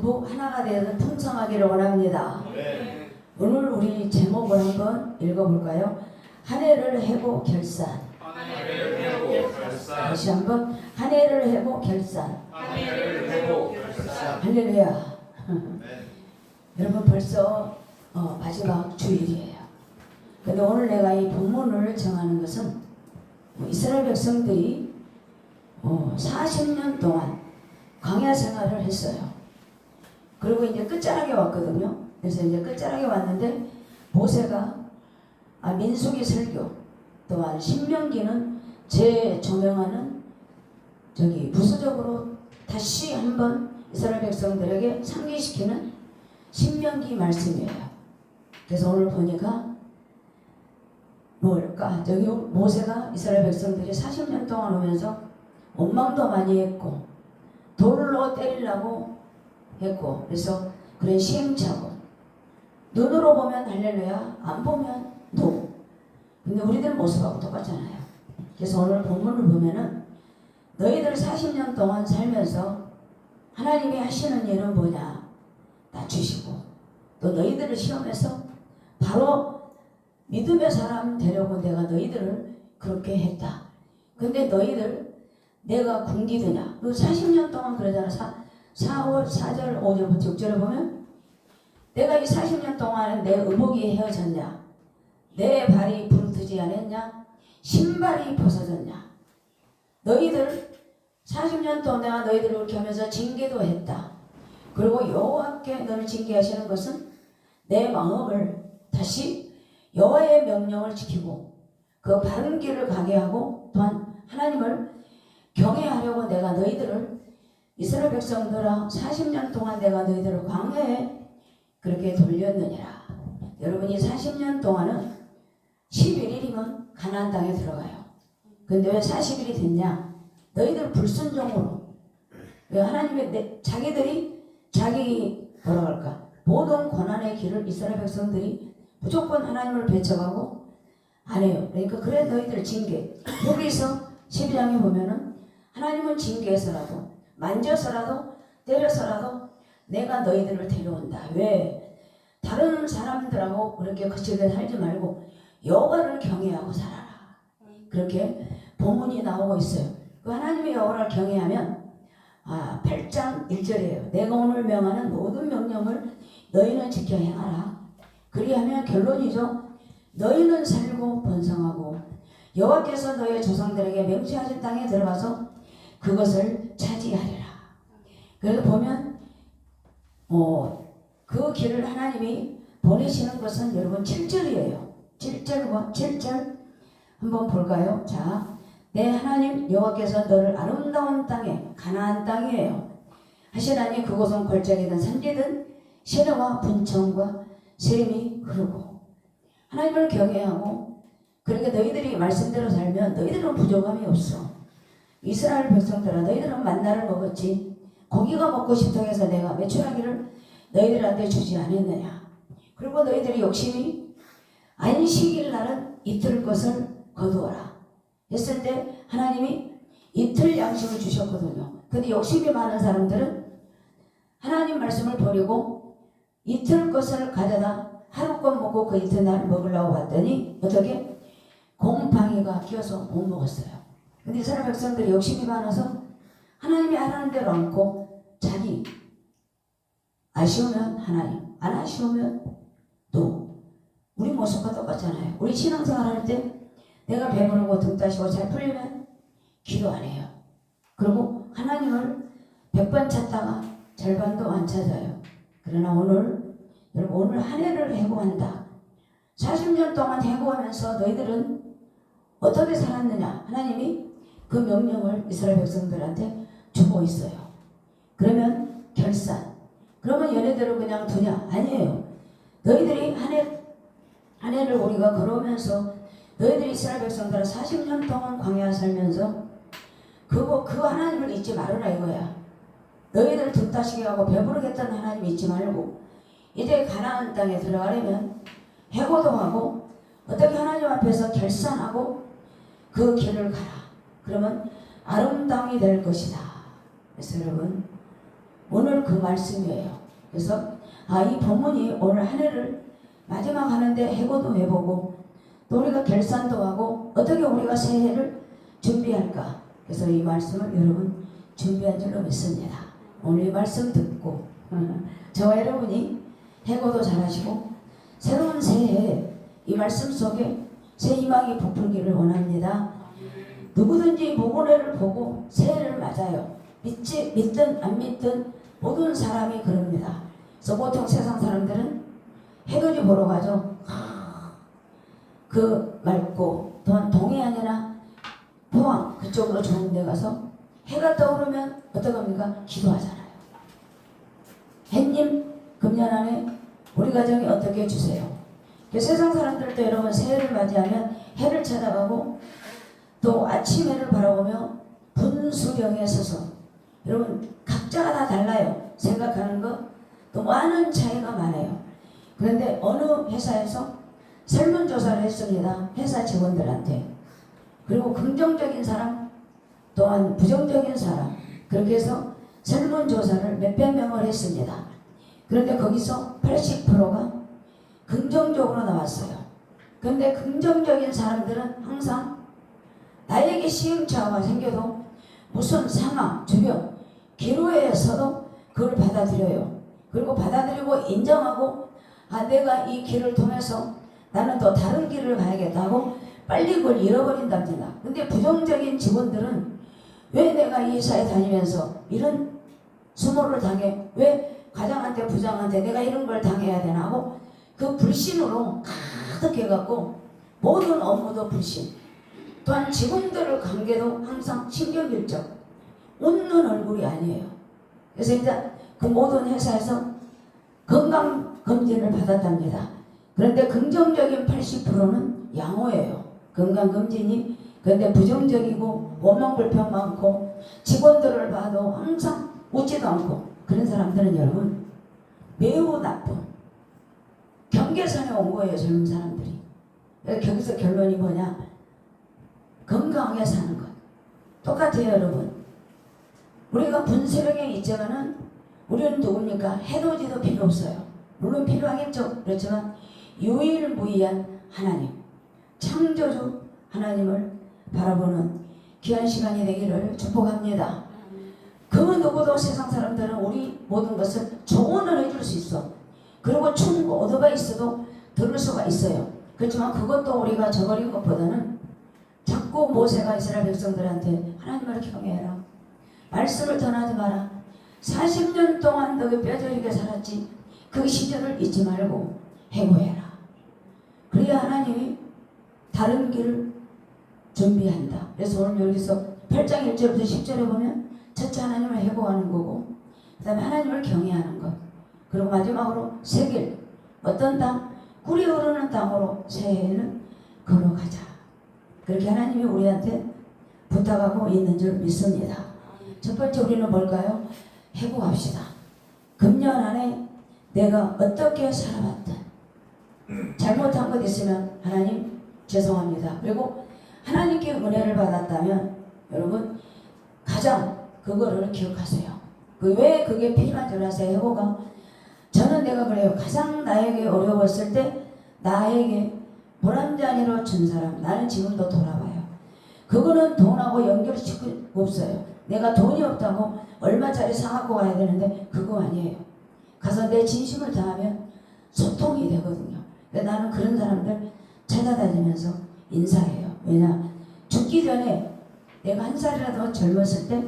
전부 하나가 되어서 풍성하기를 원합니다. 네. 오늘 우리 제목을 한번 읽어볼까요? 한 해를 해고 결산. 한 해를 해고 결산. 다시 한번 한 해를 해고 결산. 한 해를 해고 결산. 할렐루야. 네. 여러분 벌써 마지막 주일이에요. 근데 오늘 내가 이 본문을 정하는 것은 이스라엘 백성들이 40년 동안 광야 생활을 했어요. 그리고 이제 끝자락에 왔거든요. 그래서 이제 끝자락에 왔는데 모세가 민수기 설교 또한 신명기는 재조명하는 부수적으로 다시 한번 이스라엘 백성들에게 상기시키는 신명기 말씀이에요. 그래서 오늘 보니까 뭘까? 저기 모세가 이스라엘 백성들이 40년 동안 오면서 원망도 많이 했고 돌로 때리려고 했고 그래서 그런 시행착오 눈으로 보면 할렐루야 안 보면 노. 근데 우리들 모습하고 똑같잖아요. 그래서 오늘 본문을 보면은 너희들 40년 동안 살면서 하나님이 하시는 일은 뭐냐? 낮추시고 또 너희들을 시험해서 바로 믿음의 사람 되려고 내가 너희들을 그렇게 했다. 근데 너희들 내가 굶기드냐? 너 40년 동안 그러잖아. 4월 4절 5절부터 6절에 보면 내가 이 40년 동안 내 의복이 헤어졌냐? 내 발이 부르트지 않았냐? 신발이 벗어졌냐? 너희들 40년 동안 내가 너희들을 이렇게 하면서 징계도 했다. 그리고 여호와께 너를 징계하시는 것은 내 마음을 다시 여호와의 명령을 지키고 그 바른 길을 가게 하고 또한 하나님을 경외하려고 내가 너희들을 이스라엘 백성들아 40년 동안 내가 너희들을 광야에 그렇게 돌렸느니라. 여러분이 40년 동안은 11일이면 가나안 땅에 들어가요. 근데 왜 40일이 됐냐? 너희들 불순종으로 왜 하나님의 자기들이 자기 뭐라 할까 모든 고난의 길을 이스라엘 백성들이 무조건 하나님을 배척하고 안 해요. 그러니까 그래 너희들 징계. 여기서 12장에 보면은 하나님은 징계해서라도 만져서라도 때려서라도 내가 너희들을 데려온다. 왜? 다른 사람들하고 그렇게 거칠게 살지 말고 여호와를 경외하고 살아라. 그렇게 본문이 나오고 있어요. 그 하나님의 여호와를 경외하면 8장 1절이에요. 내가 오늘 명하는 모든 명령을 너희는 지켜 행하라. 그리하면 결론이죠. 너희는 살고 번성하고 여호와께서 너희의 조상들에게 명시하신 땅에 들어가서 그것을 차지하리라. 그래서 보면 그 길을 하나님이 보내시는 것은 여러분 7절이에요. 7절과 7절 한번 볼까요? 자, 내 하나님 여호와께서 너를 아름다운 땅에 가나안 땅이에요 하시나니 그곳은 골짜기든 산지든 시내와 분청과 샘이 흐르고 하나님을 경외하고 그렇게 너희들이 말씀대로 살면 너희들은 부족함이 없어. 이스라엘 백성들아 너희들은 만나를 먹었지 고기가 먹고 싶다고 해서 내가 메추라기를 너희들한테 주지 않았느냐. 그리고 너희들이 욕심이 안식일 날은 이틀 것을 거두어라 했을 때 하나님이 이틀 양식을 주셨거든요. 근데 욕심이 많은 사람들은 하나님 말씀을 버리고 이틀 것을 가져다 하루껏 먹고 그 이튿날 먹으려고 봤더니 어떻게 곰팡이가 끼어서 못 먹었어요. 근데 이스라엘 백성들이 욕심이 많아서 하나님이 하라는 대로 않고 자기 아쉬우면 하나님 안 아쉬우면 또 우리 모습과 똑같잖아요. 우리 신앙생활 할 때 내가 배부르고 등 따시고 잘 풀리면 기도 안 해요. 그리고 하나님을 100번 찾다가 절반도 안 찾아요. 그러나 오늘 한 해를 해고한다. 40년 동안 해고하면서 너희들은 어떻게 살았느냐? 하나님이 그 명령을 이스라엘 백성들한테 주고 있어요. 그러면 결산. 그러면 얘네들을 그냥 두냐? 아니에요. 너희들이 한 해를 우리가 걸어오면서 너희들이 이스라엘 백성들은 40년 동안 광야 살면서 그 하나님을 잊지 말아라 이거야. 너희들 등 따시게 하고 배부르겠다는 하나님 잊지 말고 이제 가나안 땅에 들어가려면 해고도 하고 어떻게 하나님 앞에서 결산하고 그 길을 가라. 그러면 아름다움이 될 것이다. 그래서 여러분 오늘 그 말씀이에요. 그래서 이 본문이 오늘 한 해를 마지막 하는데 해고도 해보고 또 우리가 결산도 하고 어떻게 우리가 새해를 준비할까. 그래서 이 말씀을 여러분 준비한 줄로 믿습니다. 오늘 이 말씀 듣고 저와 여러분이 해고도 잘하시고 새로운 새해에 이 말씀 속에 새 희망이 부풀기를 원합니다. 누구든지 모고래를 보고 새해를 맞아요. 믿든 안 믿든 모든 사람이 그럽니다. 그래서 보통 세상 사람들은 해돋이 보러 가죠. 그 맑고 또한 동해안이나 포항 그쪽으로 좋은 데 가서 해가 떠오르면 어떡합니까? 기도하잖아요. 해님 금년 안에 우리 가정이 어떻게 해주세요. 세상 사람들도 여러분 새해를 맞이하면 해를 찾아가고 또 아침 해를 바라보며 분수령에 서서 여러분 각자가 다 달라요. 생각하는 것 또 많은 차이가 많아요. 그런데 어느 회사에서 설문조사를 했습니다. 회사 직원들한테. 그리고 긍정적인 사람 또한 부정적인 사람 그렇게 해서 설문조사를 몇백 명을 했습니다. 그런데 거기서 80%가 긍정적으로 나왔어요. 그런데 긍정적인 사람들은 항상 나에게 시행착오가 생겨도 무슨 상황, 주변, 기로에서도 그걸 받아들여요. 그리고 받아들이고 인정하고 내가 이 길을 통해서 나는 또 다른 길을 가야겠다고 빨리 그걸 잃어버린답니다. 근데 부정적인 직원들은 왜 내가 이 회사에 다니면서 이런 수모를 당해? 왜 과장한테 부장한테 내가 이런 걸 당해야 되나 하고 그 불신으로 가득해갖고 모든 업무도 불신 또한 직원들의 관계도 항상 신경질적 웃는 얼굴이 아니에요. 그래서 이제 그 모든 회사에서 건강검진을 받았답니다. 그런데 긍정적인 80%는 양호해요. 건강검진이. 그런데 부정적이고 원망불평 많고 직원들을 봐도 항상 웃지도 않고 그런 사람들은 여러분 매우 나쁜 경계선에 온 거예요. 젊은 사람들이. 거기서 결론이 뭐냐? 건강하게 사는 것. 똑같아요 여러분. 우리가 분수령에 있지만은 우리는 누굽니까? 해돋이도 필요 없어요. 물론 필요하겠죠. 그렇지만 유일무이한 하나님, 창조주 하나님을 바라보는 귀한 시간이 되기를 축복합니다. 그 누구도 세상 사람들은 우리 모든 것을 조언을 해줄 수 있어. 그리고 충고, 오도가 있어도 들을 수가 있어요. 그렇지만 그것도 우리가 저버린 것보다는 자꾸 모세가 이스라엘 백성들한테 하나님을 경외해라. 말씀을 전하지 마라. 40년 동안 너희 뼈저리게 살았지. 그 시절을 잊지 말고 해고해라. 그래야 하나님이 다른 길을 준비한다. 그래서 오늘 여기서 8장 1절부터 10절에 보면 첫째 하나님을 해고하는 거고 그 다음에 하나님을 경외하는 것 그리고 마지막으로 새 길 어떤 땅? 꿀이 흐르는 땅으로 새해에는 걸어가자. 그렇게 하나님이 우리한테 부탁하고 있는 줄 믿습니다. 첫 번째 우리는 뭘까요? 해고합시다. 금년 안에 내가 어떻게 살아왔든 잘못한 것 있으면 하나님 죄송합니다. 그리고 하나님께 은혜를 받았다면 여러분 가장 그거를 기억하세요. 왜 그게 필요한 줄 아세요? 해고가 저는 내가 그래요. 가장 나에게 어려웠을 때 나에게 물 한 잔이로 준 사람 나는 지금도 돌아와요. 그거는 돈하고 연결시킬 수 없어요. 내가 돈이 없다고 얼마짜리 사갖고 가야 되는데 그거 아니에요. 가서 내 진심을 다하면 소통이 되거든요. 나는 그런 사람들 찾아다니면서 인사해요. 왜냐? 죽기 전에 내가 한 살이라도 젊었을 때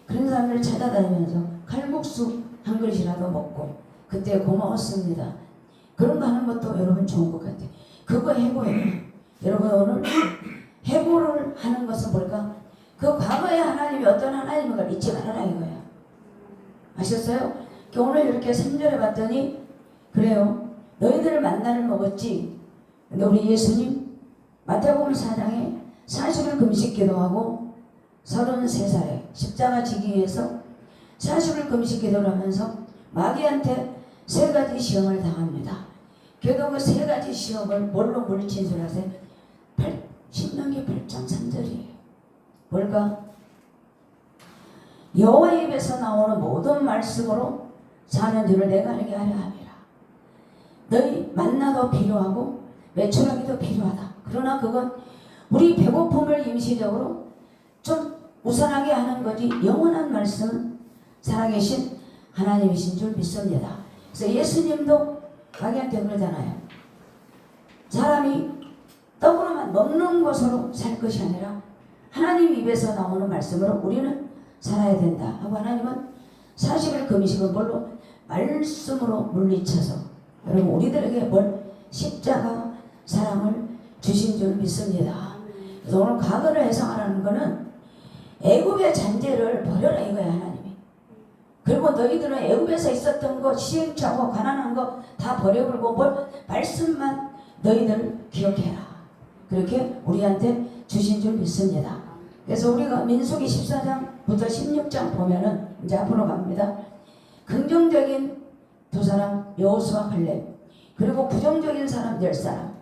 그런 사람들을 찾아다니면서 칼국수 한 그릇이라도 먹고 그때 고마웠습니다. 그런 거 하는 것도 여러분 좋은 것 같아요. 그거 해고예요. 여러분 오늘 해고를 하는 것은 뭘까? 그 과거의 하나님이 어떤 하나님인가 잊지 말아라 이거야. 아셨어요? 오늘 이렇게 3절에 봤더니 그래요. 너희들 만나를 먹었지. 근데 우리 예수님 마태복음 4장에 40일 금식 기도하고 33살에 십자가 지기 위해서 40일 금식 기도를 하면서 마귀한테 3가지 시험을 당합니다. 그래도 그 3가지 시험을 뭘로 물리친 줄 아세요? 신명기 8장 3절이에요. 뭘까? 여호와의 입에서 나오는 모든 말씀으로 사는 줄을 내가 알게 하려 함이라. 너희 만나도 필요하고 매출하기도 필요하다. 그러나 그건 우리 배고픔을 임시적으로 좀 우선하게 하는 거지, 영원한 말씀은 살아계신 하나님이신 줄 믿습니다. 그래서 예수님도 자기한테 그러잖아요. 사람이 떡으로만 먹는 것으로 살 것이 아니라 하나님 입에서 나오는 말씀으로 우리는 살아야 된다 하고, 하나님은 40일 금식은 뭘로? 말씀으로 물리쳐서 여러분 우리들에게 뭘? 십자가 사랑을 주신 줄 믿습니다. 그래서 오늘 과거를 해석하라는 것은 애굽의 잔재를 버려라 이거야, 하나님이. 그리고 너희들은 애굽에서 있었던 거, 시행착오 가난한 거 다 버려버리고 뭘? 말씀만 너희들 기억해라. 그렇게 우리한테 주신 줄 믿습니다. 그래서 우리가 민수기 14장부터 16장 보면은 이제 앞으로 갑니다. 긍정적인 두 사람 여호수아 갈렙, 그리고 부정적인 사람 10사람.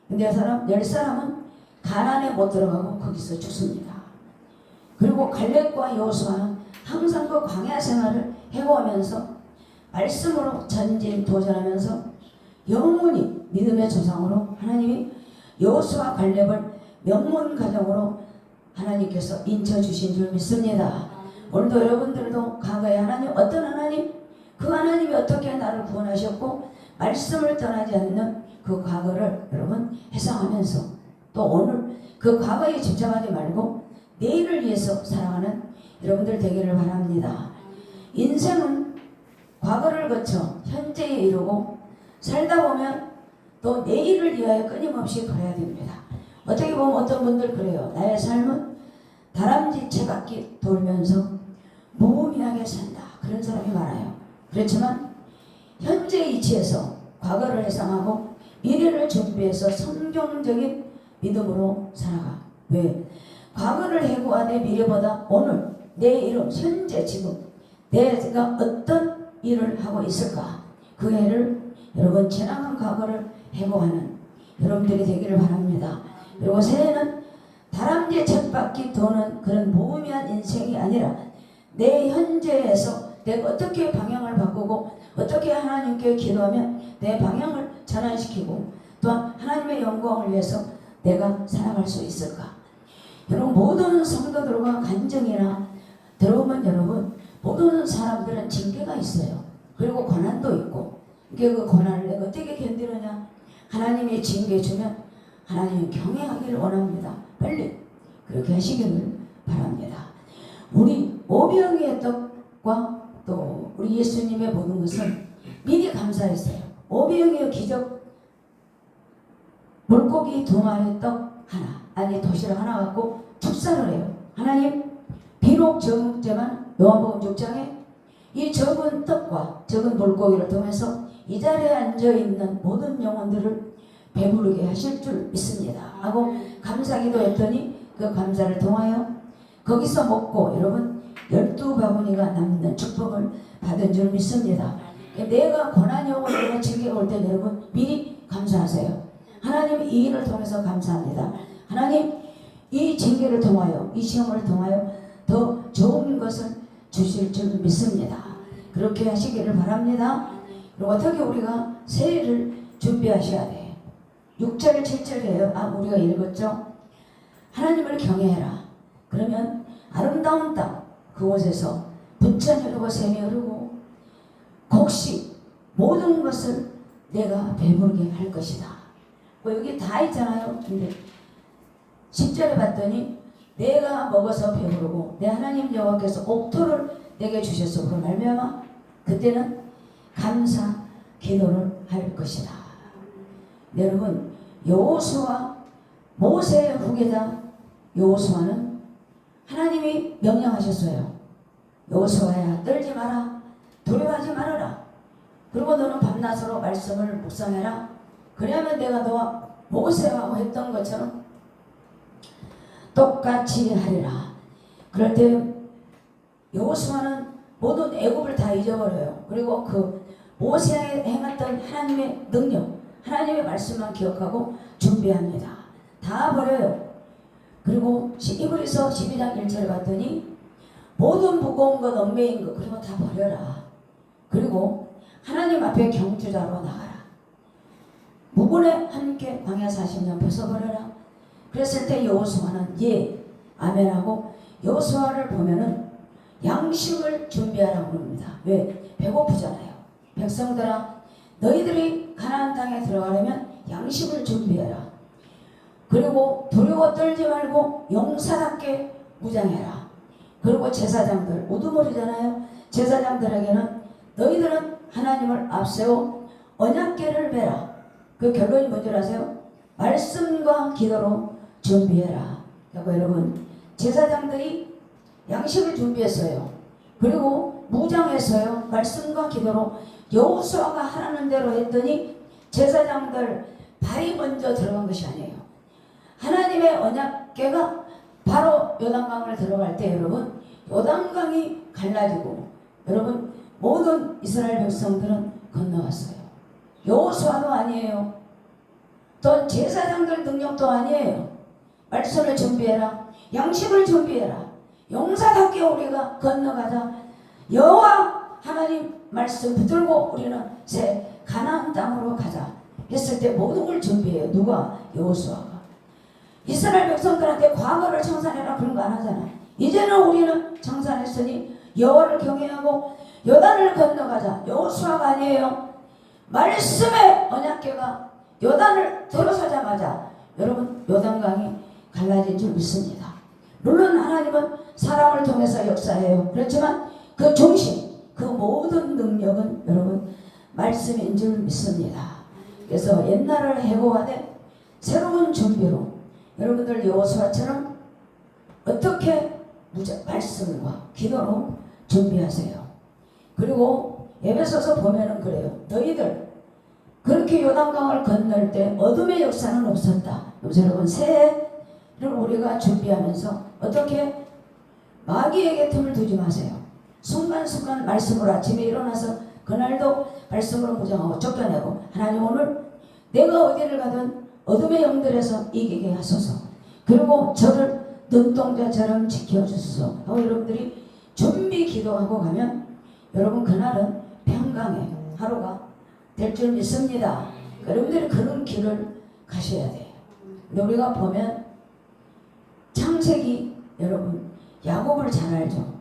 근데 사람 10사람은 가나안에 못 들어가고 거기서 죽습니다. 그리고 갈렙과 여호수아는 항상 그 광야 생활을 해오면서 말씀으로 전진 도전하면서 영원히 믿음의 조상으로 하나님이 여호수아 갈렙을 명문 가정으로 하나님께서 인쳐주신 줄 믿습니다. 오늘도 여러분들도 과거에 하나님, 어떤 하나님, 그 하나님이 어떻게 나를 구원하셨고 말씀을 떠나지 않는 그 과거를 여러분 회상하면서 또 오늘 그 과거에 집착하지 말고 내일을 위해서 살아가는 여러분들 되기를 바랍니다. 인생은 과거를 거쳐 현재에 이르고 살다 보면 또 내일을 위하여 끊임없이 걸어야 됩니다. 어떻게 보면 어떤 분들 그래요. 나의 삶은 다람쥐 채바퀴 돌면서 무의미하게 산다. 그런 사람이 많아요. 그렇지만 현재 위치에서 과거를 회상하고 미래를 준비해서 성경적인 믿음으로 살아가. 왜? 과거를 해고하되 미래보다 오늘, 내일은 현재 지금 내가 어떤 일을 하고 있을까? 그 해를 여러분 지나간 과거를 해고하는 여러분들이 되기를 바랍니다. 그리고 새해는 다람쥐 쳇바퀴 도는 그런 무의미한 인생이 아니라 내 현재에서 내가 어떻게 방향을 바꾸고 어떻게 하나님께 기도하면 내 방향을 전환시키고 또한 하나님의 영광을 위해서 내가 살아갈 수 있을까? 여러분 모든 성도들과 간증이나 들어오면 여러분 모든 사람들은 징계가 있어요. 그리고 고난도 있고 그 고난을 내가 어떻게 견디느냐? 하나님의 징계 주면 하나님은 경외하기를 원합니다. 빨리 그렇게 하시기를 바랍니다. 우리 오병이의 떡과 또 우리 예수님의 모든 것은 미리 감사했어요. 오병이의 기적, 물고기 2마리 떡 하나, 아니 도시락 하나 갖고 축사를 해요. 하나님 비록 적은 문제만 요한복음 6장에 이 적은 떡과 적은 물고기를 통해서 이 자리에 앉아있는 모든 영혼들을 배부르게 하실 줄 믿습니다 하고 감사기도 했더니 그 감사를 통하여 거기서 먹고 여러분 12바구니가 남는 축복을 받은 줄 믿습니다. 내가 고난이 오고 내가 징계가 올 때 여러분 미리 감사하세요. 하나님 이 일을 통해서 감사합니다. 하나님 이 징계를 통하여 이 시험을 통하여 더 좋은 것을 주실 줄 믿습니다. 그렇게 하시기를 바랍니다. 그리고 어떻게 우리가 새해를 준비하셔야 돼. 6절 7절이에요. 우리가 읽었죠. 하나님을 경외해라. 그러면 아름다운 땅 그곳에서 분찬이 흐르고 샘이 흐르고 곡식 모든 것을 내가 배부르게 할 것이다. 여기 다 있잖아요. 근데 10절에 봤더니 내가 먹어서 배부르고 내 하나님 여호와께서 옥토를 내게 주셨으므로 말미암아 그때는 감사 기도를 할 것이다. 여러분 여호수아 모세의 후계자 여호수아는 하나님이 명령하셨어요. 여호수아야 떨지 마라. 두려워하지 말아라. 그리고 너는 밤낮으로 말씀을 묵상해라. 그러면 내가 너와 모세하고 했던 것처럼 똑같이 하리라. 그럴 때 여호수아는 모든 애굽을 다 잊어버려요. 그리고 그 모세에 행했던 하나님의 능력, 하나님의 말씀만 기억하고 준비합니다. 다 버려요. 그리고 히브리서 12장 1절에 봤더니 모든 무거운 것 얽매인 것 그런 거 다 버려라. 그리고 하나님 앞에 경주자로 나가라. 무군에 함께 광야 40년 벗어버려라. 그랬을 때 여호수아는 예 아멘하고 여호수아를 보면은 양식을 준비하라고 합니다. 왜? 배고프잖아요. 백성들아 너희들이 가나안 땅에 들어가려면 양식을 준비해라. 그리고 두려워 떨지 말고 용사답게 무장해라. 그리고 제사장들 우두머리잖아요. 제사장들에게는 너희들은 하나님을 앞세워 언약궤를 베라. 그 결론이 뭔지 아세요? 말씀과 기도로 준비해라. 그리고 여러분 제사장들이 양식을 준비했어요. 그리고 무장했어요. 말씀과 기도로 여호수아가 하라는 대로 했더니 제사장들 발이 먼저 들어간 것이 아니에요. 하나님의 언약궤가 바로 요단강을 들어갈 때 여러분 요단강이 갈라지고 여러분 모든 이스라엘 백성들은 건너갔어요. 여호수아도 아니에요. 또 제사장들 능력도 아니에요. 말씀을 준비해라. 양식을 준비해라. 용사답게 우리가 건너가자. 여호와 하나님 말씀 붙들고 우리는 새 가나안 땅으로 가자 했을 때 모든 걸 준비해요. 누가? 여호수아가. 이스라엘 백성들한테 과거를 청산해라 그런 거 안 하잖아. 이제는 우리는 청산했으니 여호와를 경외하고 요단을 건너가자. 여호수아가 아니에요. 말씀의 언약궤가 요단을 들어서자마자 여러분 요단강이 갈라진 줄 믿습니다. 물론 하나님은 사람을 통해서 역사해요. 그렇지만 그 중심, 그 모든 능력은 여러분 말씀인 줄 믿습니다. 그래서 옛날을 해고하되 새로운 준비로 여러분들 여호수아처럼 어떻게 말씀과 기도로 준비하세요. 그리고 에베소서 보면은 그래요. 너희들 그렇게 요단강을 건널 때 어둠의 역사는 없었다. 여러분 새해를 우리가 준비하면서 어떻게 마귀에게 틈을 두지 마세요. 순간순간 말씀으로 아침에 일어나서 그날도 말씀으로 무장하고 쫓겨내고 하나님 오늘 내가 어디를 가든 어둠의 영들에서 이기게 하소서. 그리고 저를 눈동자처럼 지켜주소서 하고 여러분들이 준비 기도하고 가면 여러분 그날은 평강의 하루가 될 줄 믿습니다. 여러분들이 그런 길을 가셔야 돼요. 근데 우리가 보면 창세기 여러분 야곱을 잘 알죠.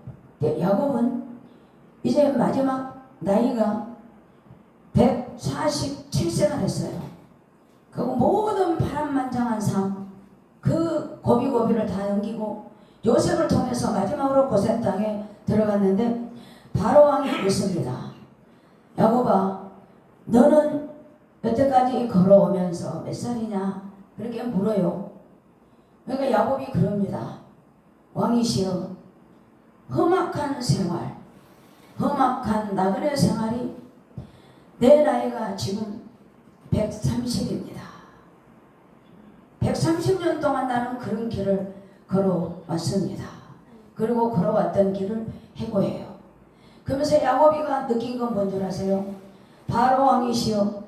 야곱은 이제 마지막 나이가 147세가 됐어요. 그리고 모든 파란만장한 삶, 그 고비고비를 다 넘기고 요셉을 통해서 마지막으로 고센 땅에 들어갔는데 바로왕이 묻습니다. 야곱아, 너는 여태까지 걸어오면서 몇 살이냐? 그렇게 물어요. 그러니까 야곱이 그럽니다. 왕이시여, 험악한 생활, 험악한 나그네 생활이 내 나이가 지금 130입니다. 130년 동안 나는 그런 길을 걸어왔습니다. 그리고 걸어왔던 길을 해고해요. 그러면서 야곱이가 느낀 건 뭔 줄 아세요? 바로 왕이시여,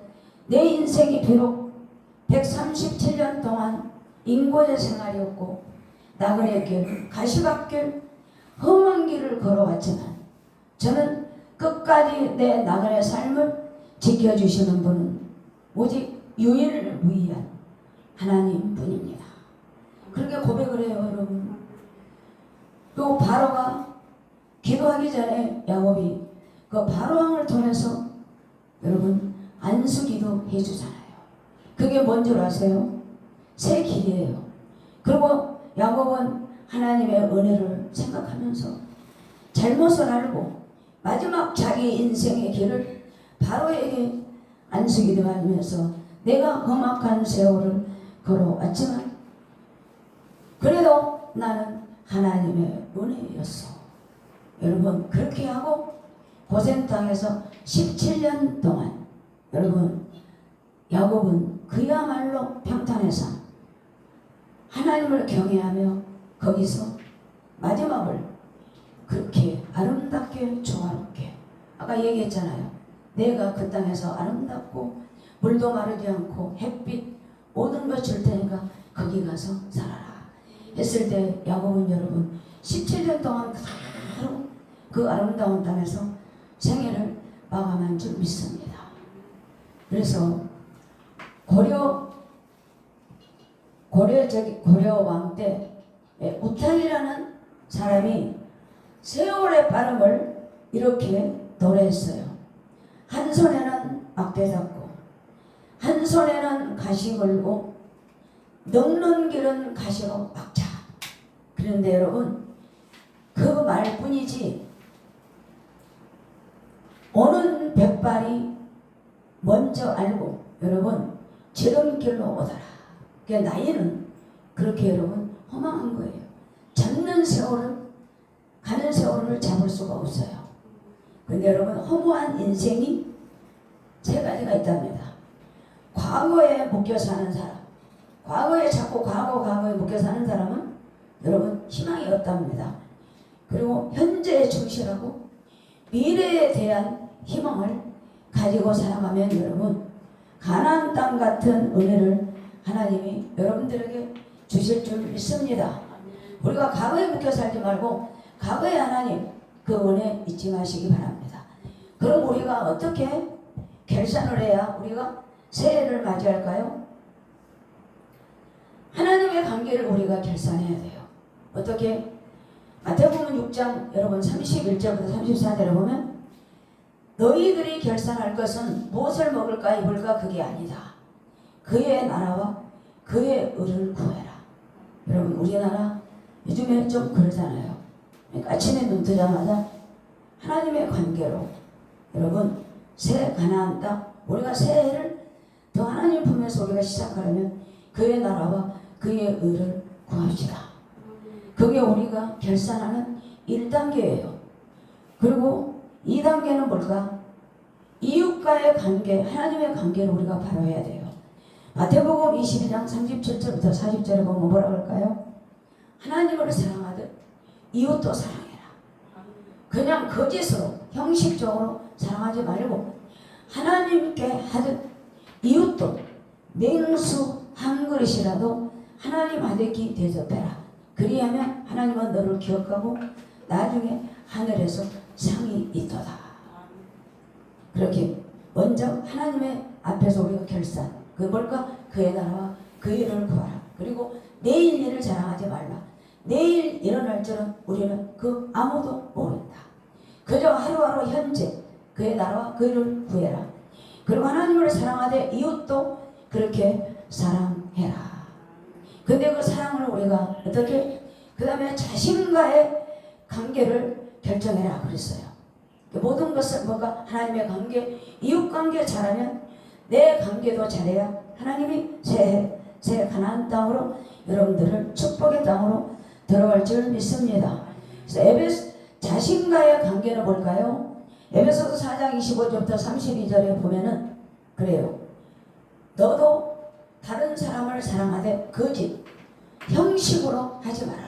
내 인생이 비록 137년 동안 인고의 생활이었고 나그네 길, 가시밭길, 험한 길을 걸어왔지만 저는 끝까지 내 나그네 삶을 지켜주시는 분은 오직 유일무이한 하나님 분입니다. 그렇게 고백을 해요, 여러분. 또 바로가 기도하기 전에 야곱이 그 바로왕을 통해서 여러분 안수기도 해주잖아요. 그게 뭔 줄 아세요? 새 길이에요. 그리고 야곱은 하나님의 은혜를 생각하면서 잘못을 알고 마지막 자기 인생의 길을 바로에게 안수기도 하면서 내가 험악한 세월을 걸어왔지만 그래도 나는 하나님의 은혜였어. 여러분 그렇게 하고 고센 땅에서 17년 동안 여러분 야곱은 그야말로 평탄의 삶, 하나님을 경외하며 거기서 마지막을 그렇게 아름답게 조화롭게, 아까 얘기했잖아요. 내가 그 땅에서 아름답고 물도 마르지 않고 햇빛 모든 것 줄 테니까 거기 가서 살아라 했을 때 야곱은 여러분 17년 동안 바로 그 아름다운 땅에서 생애를 마감한 줄 믿습니다. 그래서 고려 왕 때 우탈이라는 사람이 세월의 빠름을 이렇게 노래했어요. 한 손에는 막대 잡고 한 손에는 가시 걸고 넉는 길은 가시로 막자. 그런데 여러분 그 말뿐이지 오는 백발이 먼저 알고 여러분 지름길로 오더라. 그러니까 나이는 그렇게 여러분 허망한 거예요. 잡는 세월을 가는 세월을 잡을 수가 없어요. 근데 여러분 허무한 인생이 세 가지가 있답니다. 과거에 묶여 사는 사람, 과거에 자꾸 과거에 묶여 사는 사람은 여러분 희망이 없답니다. 그리고 현재에 충실하고 미래에 대한 희망을 가지고 살아가면 여러분 가나안 땅 같은 은혜를 하나님이 여러분들에게 주실 줄 믿습니다. 우리가 과거에 묶여 살지 말고 과거에 하나님 그 은혜 잊지 마시기 바랍니다. 그럼 우리가 어떻게 결산을 해야 우리가 새해를 맞이할까요? 하나님의 관계를 우리가 결산해야 돼요. 어떻게? 마태복음 6장 여러분 31절부터 34절에 보면 너희들이 결산할 것은 무엇을 먹을까 입을까 그게 아니다. 그의 나라와 그의 의를 구해라. 여러분 우리나라 요즘에 좀 그러잖아요. 그러니까 아침에 눈 뜨자마자 하나님의 관계로 여러분 새 가나안 땅 우리가 새해를 더 하나님 품에서 우리가 시작하려면 그의 나라와 그의 의를 구합시다. 그게 우리가 결산하는 1단계예요. 그리고 2단계는 뭘까? 이웃과의 관계, 하나님의 관계를 우리가 바로 해야 돼요. 마태복음 22장 37절부터 40절에 보면 뭐라고 할까요? 하나님을 사랑하듯 이웃도 사랑해라. 그냥 거짓으로 형식적으로 사랑하지 말고 하나님께 하듯 이웃도 냉수 한 그릇이라도 하나님 아들께 대접해라. 그리하면 하나님은 너를 기억하고 나중에 하늘에서 상이 있도다. 그렇게 먼저 하나님의 앞에서 우리가 결산, 그 뭘까? 그의 나라와 그의 일을 구하라. 그리고 내일 일을 자랑하지 말라. 내일 일어날 줄은 우리는 그 아무도 모른다. 그저 하루하루 현재 그의 나라와 그의 일을 구해라. 그리고 하나님을 사랑하되 이웃도 그렇게 사랑해라. 근데 그 사랑을 우리가 어떻게? 그 다음에 자신과의 관계를 결정해라 그랬어요. 모든 것을 뭔가 하나님의 관계, 이웃 관계 잘하면 내 관계도 잘해야 하나님이 새 가나안 땅으로 여러분들을 축복의 땅으로 들어갈 줄 믿습니다. 그래서 자신과의 관계는 뭘까요? 에베소서 4장 25절부터 32절에 보면은 그래요. 너도 다른 사람을 사랑하되 거짓 형식으로 하지 말아라.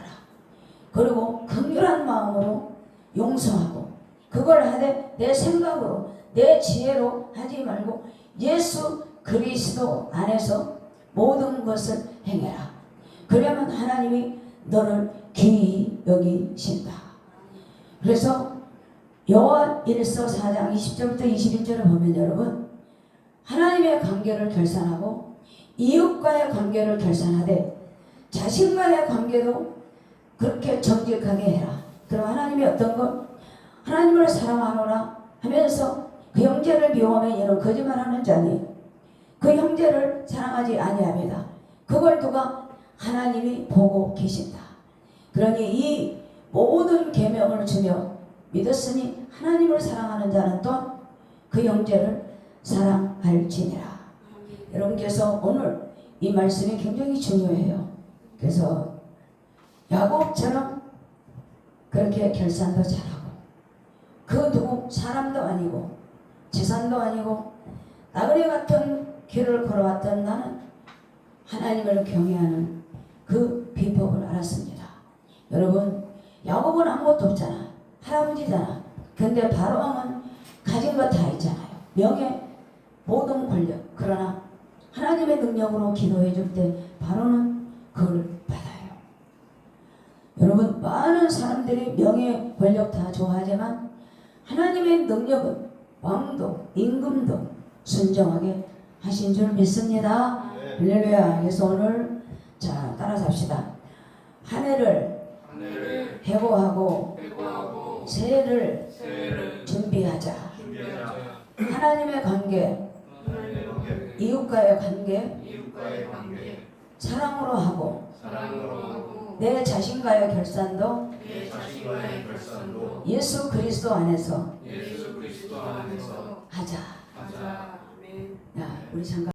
그리고 긍휼한 마음으로 용서하고 그걸 하되 내 생각으로 내 지혜로 하지 말고 예수 그리스도 안에서 모든 것을 행해라. 그러면 하나님이 너를 귀히 여기신다. 그래서 요한일서 4장 20절부터 21절을 보면 여러분 하나님의 관계를 결산하고 이웃과의 관계를 결산하되 자신과의 관계도 그렇게 정직하게 해라. 그럼 하나님이 어떤 것? 하나님을 사랑하노라 하면서 그 형제를 미워하면 얘는 거짓말하는 자니 그 형제를 사랑하지 아니합니다. 그걸 누가? 하나님이 보고 계신다. 그러니 이 모든 계명을 주며 믿었으니 하나님을 사랑하는 자는 또 그 형제를 사랑할지니라. 여러분께서 오늘 이 말씀이 굉장히 중요해요. 그래서 야곱처럼 그렇게 결산도 잘하고 그 누구 사람도 아니고 재산도 아니고 나그네 같은 길을 걸어왔던 나는 하나님을 경외하는 그 비법을 알았습니다. 여러분 야곱은 아무것도 없잖아. 할아버지잖아. 근데 바로왕은 가진 거 다 있잖아요. 명예, 모든 권력. 그러나 하나님의 능력으로 기도해 줄 때 바로는 그걸 받아요. 여러분, 많은 사람들이 명예, 권력 다 좋아하지만 하나님의 능력은 왕도, 임금도 순종하게 하신 줄 믿습니다. 할렐루야. 그래서 오늘 자 따라서 합시다. 한 해를 회고하고 새해를 준비하자. 하나님의 관계, 이웃과의 관계 사랑으로 하고 내 자신과의 결산도 예수 그리스도 안에서 하자. 야, 우리 잠깐